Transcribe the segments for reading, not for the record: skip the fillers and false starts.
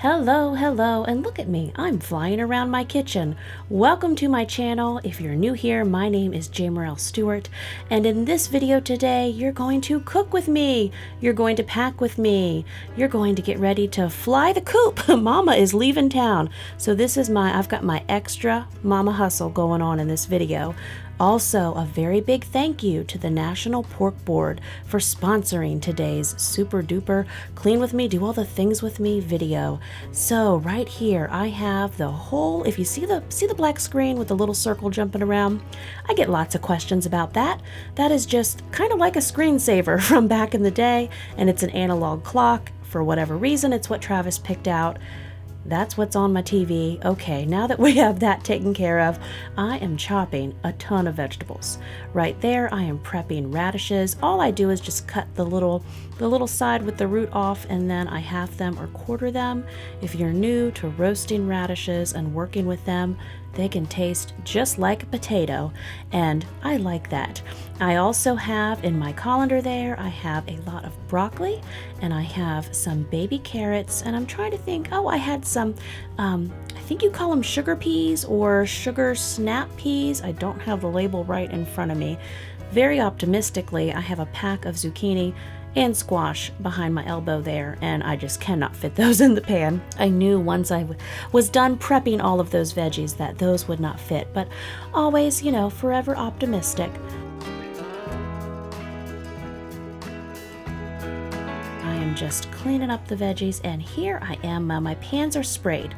Hello, hello, and look at me. I'm flying around my kitchen. Welcome to my channel. If you're new here, my name is Jamerrill Stewart, and in this video today, you're going to cook with me. You're going to pack with me. You're going to get ready to fly the coop. Mama is leaving town. So I've got my extra mama hustle going on in this video. Also, a very big thank you to the National Pork Board for sponsoring today's super duper clean with me, do all the things with me video. So right here I have the whole, if you see the black screen with the little circle jumping around, I get lots of questions about that. That is just kind of like a screensaver from back in the day, and it's an analog clock. For whatever reason, it's what Travis picked out. That's what's on my TV. Okay, now that we have that taken care of, I am chopping a ton of vegetables. Right there, I am prepping radishes. All I do is just cut the little side with the root off, and then I half them or quarter them. If you're new to roasting radishes and working with them, they can taste just like a potato, and I like that. I also have in my colander there, I have a lot of broccoli, and I have some baby carrots, and I'm trying to think, I had some, I think you call them sugar peas or sugar snap peas. I don't have the label right in front of me. Very optimistically, I have a pack of zucchini and squash behind my elbow there, and I just cannot fit those in the pan. I knew once I was done prepping all of those veggies that those would not fit, but always, forever optimistic. I am just cleaning up the veggies, and here I am. My pans are sprayed.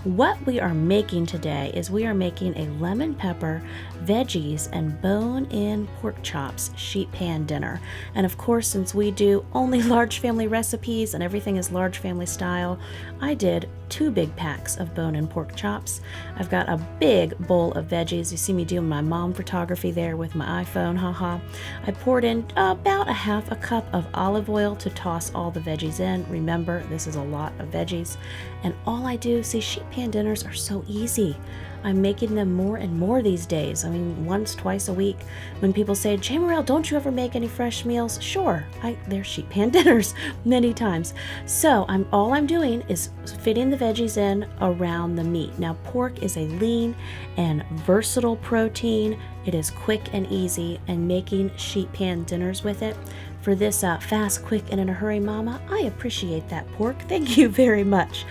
What we are making today is we are making a lemon pepper, veggies, and bone-in pork chops sheet pan dinner. And of course, since we do only large family recipes and everything is large family style, I did 2 big packs of bone-in pork chops. I've got a big bowl of veggies. You see me doing my mom photography there with my iPhone, haha. I poured in about a half a cup of olive oil to toss all the veggies in. Remember, this is a lot of veggies. And all I do, see, sheet pan dinners are so easy. I'm making them more and more these days. I mean, once, twice a week. When people say, Jamerrill, don't you ever make any fresh meals? Sure, they're sheet pan dinners many times. So all I'm doing is fitting the veggies in around the meat. Now, pork is a lean and versatile protein. It is quick and easy, and making sheet pan dinners with it for this fast, quick, and in a hurry mama, I appreciate that, pork. Thank you very much.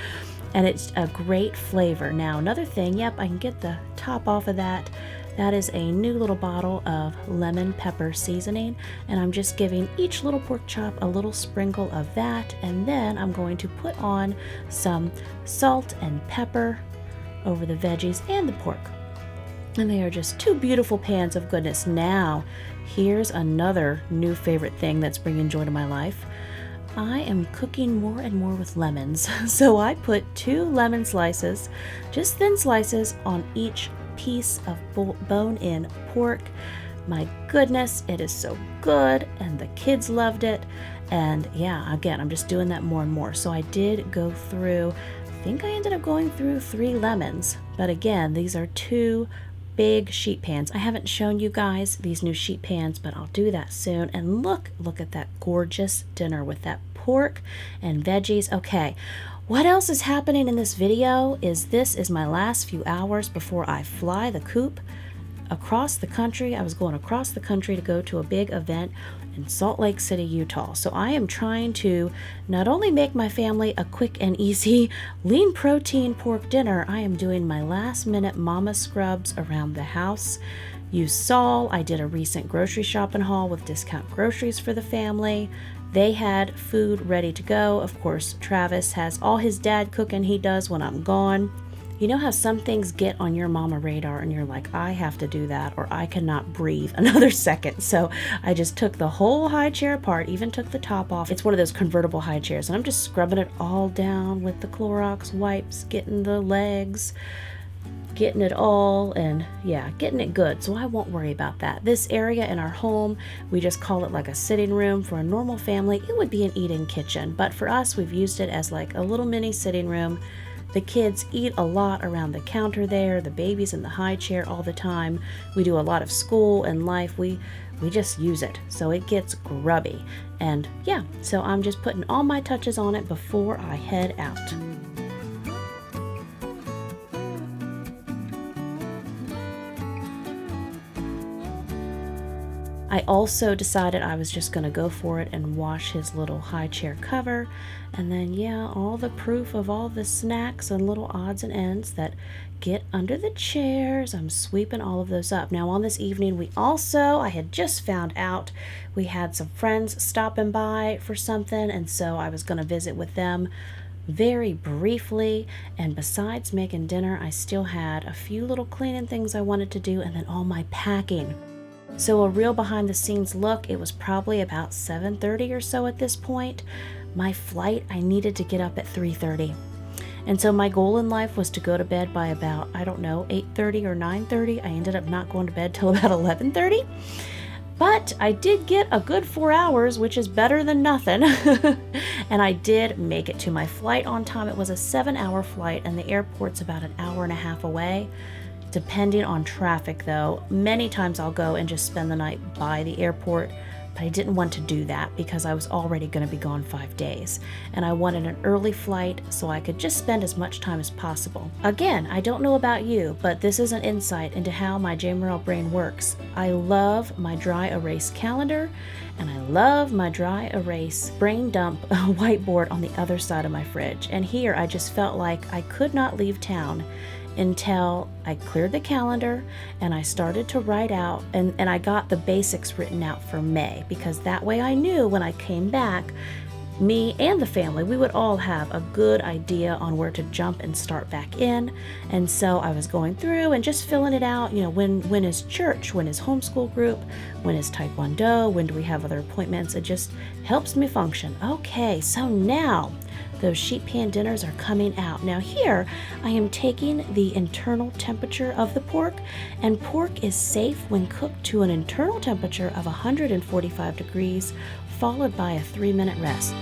And it's a great flavor. Now, another thing, yep, I can get the top off of that. That is a new little bottle of lemon pepper seasoning, and I'm just giving each little pork chop a little sprinkle of that, and then I'm going to put on some salt and pepper over the veggies and the pork. And they are just 2 beautiful pans of goodness. Now, here's another new favorite thing that's bringing joy to my life. I am cooking more and more with lemons. So I put 2 lemon slices, just thin slices, on each piece of bone-in pork. My goodness, it is so good, and the kids loved it. And yeah, again, I'm just doing that more and more. So I did go through, I think I ended up going through 3 lemons. But again, these are 2 big sheet pans. I haven't shown you guys these new sheet pans, but I'll do that soon. And look at that gorgeous dinner with that pork and veggies. Okay, what else is happening in this video is this is my last few hours before I fly the coop across the country. I was going across the country to go to a big event in Salt Lake City, Utah. So I am trying to not only make my family a quick and easy lean protein pork dinner, I am doing my last minute mama scrubs around the house. You saw I did a recent grocery shopping haul with discount groceries for the family. They had food ready to go. Of course, Travis has all his dad cooking he does when I'm gone. You know how some things get on your mama radar and you're like, I have to do that, or I cannot breathe another second. So I just took the whole high chair apart, even took the top off. It's one of those convertible high chairs, and I'm just scrubbing it all down with the Clorox wipes, getting the legs, getting it all, and yeah, getting it good. So I won't worry about that. This area in our home, we just call it like a sitting room. For a normal family, it would be an eat-in kitchen. But for us, we've used it as like a little mini sitting room. The kids eat a lot around the counter there, the baby's in the high chair all the time. We do a lot of school and life. We just use it, so it gets grubby. And yeah, so I'm just putting all my touches on it before I head out. I also decided I was just going to go for it and wash his little high chair cover. And then, yeah, all the proof of all the snacks and little odds and ends that get under the chairs. I'm sweeping all of those up. Now on this evening, I had just found out we had some friends stopping by for something, and so I was going to visit with them very briefly. And besides making dinner, I still had a few little cleaning things I wanted to do, and then all my packing. So a real behind the scenes look, it was probably about 7:30 or so at this point. My flight, I needed to get up at 3:30. And so my goal in life was to go to bed by about, 8:30 or 9:30. I ended up not going to bed till about 11:30. But I did get a good 4 hours, which is better than nothing. And I did make it to my flight on time. It was a 7-hour flight, and the airport's about an hour and a half away, depending on traffic though. Many times I'll go and just spend the night by the airport, but I didn't want to do that because I was already going to be gone 5 days. And I wanted an early flight so I could just spend as much time as possible. Again, I don't know about you, but this is an insight into how my Jamerrill brain works. I love my dry erase calendar, and I love my dry erase brain dump whiteboard on the other side of my fridge. And here I just felt like I could not leave town until I cleared the calendar and I started to write out, and I got the basics written out for May, because that way I knew when I came back, me and the family, we would all have a good idea on where to jump and start back in. And so I was going through and just filling it out, when is church, when is homeschool group, when is Taekwondo, when do we have other appointments. It just helps me function. Okay, so now those sheet pan dinners are coming out. Now here I am taking the internal temperature of the pork, and pork is safe when cooked to an internal temperature of 145 degrees, followed by a 3-minute rest.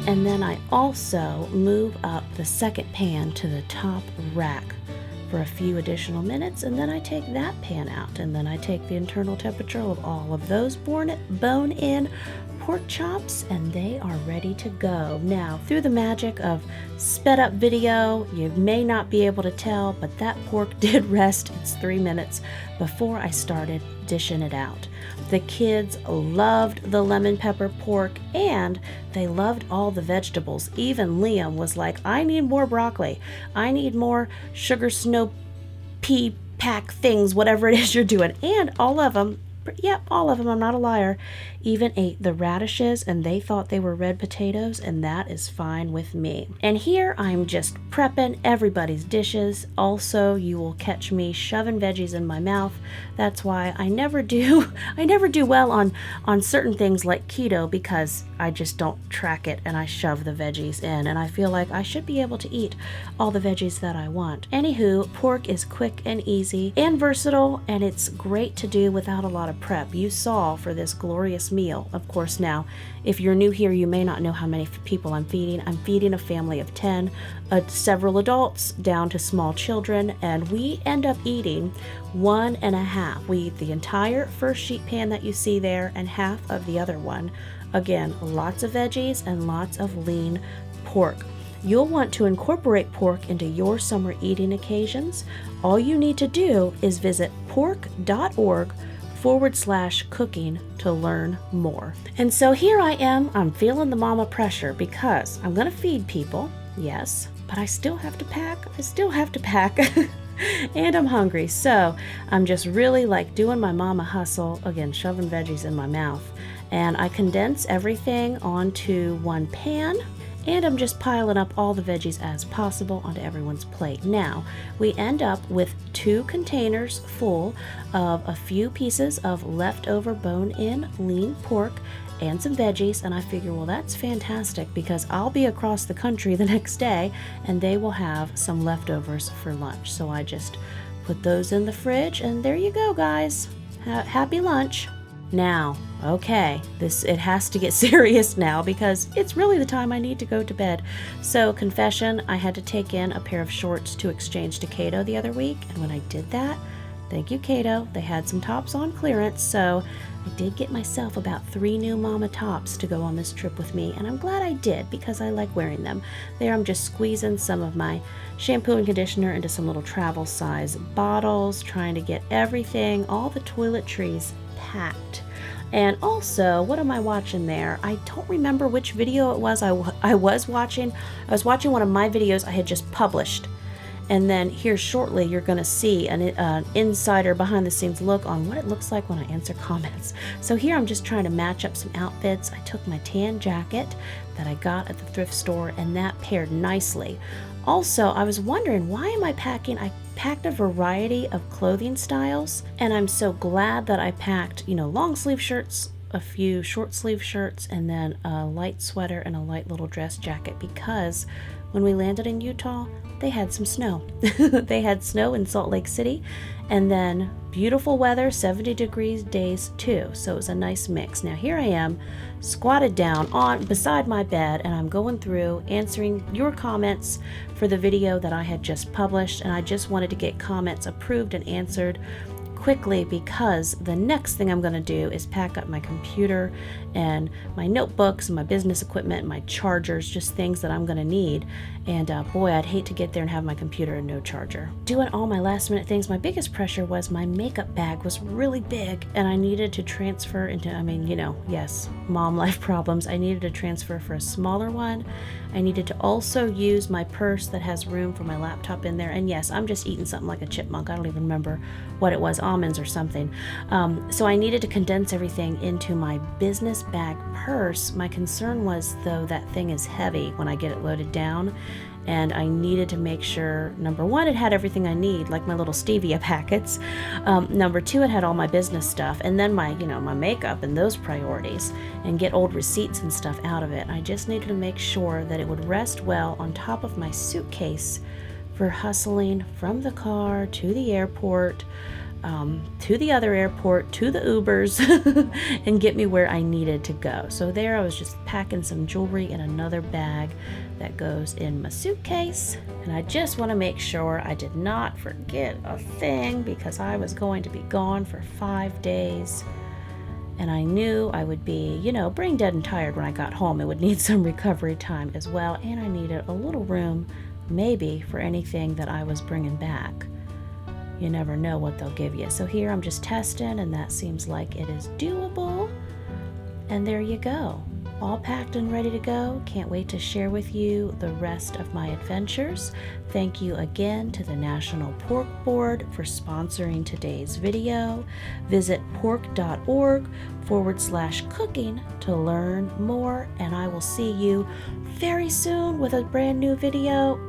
And then I also move up the second pan to the top rack for a few additional minutes, and then I take that pan out, and then I take the internal temperature of all of those bone-in pork chops, and they are ready to go. Now, through the magic of sped up video, you may not be able to tell, but that pork did rest its 3 minutes before I started dishing it out. The kids loved the lemon pepper pork, and they loved all the vegetables. Even Liam was like, I need more broccoli. I need more sugar snow pea pack things, whatever it is you're doing. And all of them, I'm not a liar, even ate the radishes, and they thought they were red potatoes, and that is fine with me. And here I'm just prepping everybody's dishes. Also, you will catch me shoving veggies in my mouth. That's why I never do well on certain things like keto, because I just don't track it and I shove the veggies in, and I feel like I should be able to eat all the veggies that I want. Anywho, pork is quick and easy and versatile, and it's great to do without a lot of prep. You saw for this glorious meal. Of course, now, if you're new here, you may not know how many people I'm feeding. I'm feeding a family of 10, several adults down to small children, and we end up eating 1.5. We eat the entire first sheet pan that you see there and half of the other one. Again, lots of veggies and lots of lean pork. You'll want to incorporate pork into your summer eating occasions. All you need to do is visit pork.org/cooking to learn more. And so here I am, I'm feeling the mama pressure because I'm going to feed people, yes, but I still have to pack. And I'm hungry, so I'm just really like doing my mama hustle, again, shoving veggies in my mouth. And I condense everything onto one pan, and I'm just piling up all the veggies as possible onto everyone's plate. Now, we end up with 2 containers full of a few pieces of leftover bone-in lean pork and some veggies, and I figure, well, that's fantastic because I'll be across the country the next day and they will have some leftovers for lunch. So I just put those in the fridge, and there you go, guys. Happy lunch. Now, okay, it has to get serious now because it's really the time I need to go to bed. So, confession, I had to take in a pair of shorts to exchange to Cato the other week, and when I did that, Thank you, Kato. They had some tops on clearance, so I did get myself about 3 new Mama tops to go on this trip with me, and I'm glad I did because I like wearing them. There I'm just squeezing some of my shampoo and conditioner into some little travel size bottles, trying to get everything, all the toiletries packed. And also, what am I watching there? I don't remember which video it was I was watching. I was watching one of my videos I had just published. And then here shortly, you're going to see an insider behind the scenes look on what it looks like when I answer comments. So here I'm just trying to match up some outfits. I took my tan jacket that I got at the thrift store, and that paired nicely. Also, I was wondering, why am I packing? I packed a variety of clothing styles, and I'm so glad that I packed, long sleeve shirts, a few short sleeve shirts, and then a light sweater and a light little dress jacket, because when we landed in Utah, they had some snow. They had snow in Salt Lake City, and then beautiful weather, 70 degrees days too. So it was a nice mix. Now here I am, squatted down beside my bed, and I'm going through answering your comments for the video that I had just published, and I just wanted to get comments approved and answered quickly, because the next thing I'm going to do is pack up my computer and my notebooks and my business equipment and my chargers, just things that I'm going to need. And boy, I'd hate to get there and have my computer and no charger. Doing all my last minute things, my biggest pressure was my makeup bag was really big, and I needed to transfer into, yes, mom life problems. I needed to transfer for a smaller one. I needed to also use my purse that has room for my laptop in there. And yes, I'm just eating something like a chipmunk. I don't even remember what it was, almonds or something. So I needed to condense everything into my business bag purse. My concern was, though, that thing is heavy when I get it loaded down. And I needed to make sure, number one, it had everything I need, like my little stevia packets. Number two, it had all my business stuff, and then my makeup and those priorities, and get old receipts and stuff out of it. I just needed to make sure that it would rest well on top of my suitcase for hustling from the car to the airport, to the other airport, to the Ubers, and get me where I needed to go. So there I was, just packing some jewelry in another bag that goes in my suitcase. And I just want to make sure I did not forget a thing, because I was going to be gone for 5 days. And I knew I would be, brain dead and tired when I got home. It would need some recovery time as well. And I needed a little room, maybe, for anything that I was bringing back. You never know what they'll give you. So here I'm just testing, and that seems like it is doable. And there you go. All packed and ready to go. Can't wait to share with you the rest of my adventures. Thank you again to the National Pork Board for sponsoring today's video. Visit pork.org/cooking to learn more, and I will see you very soon with a brand new video.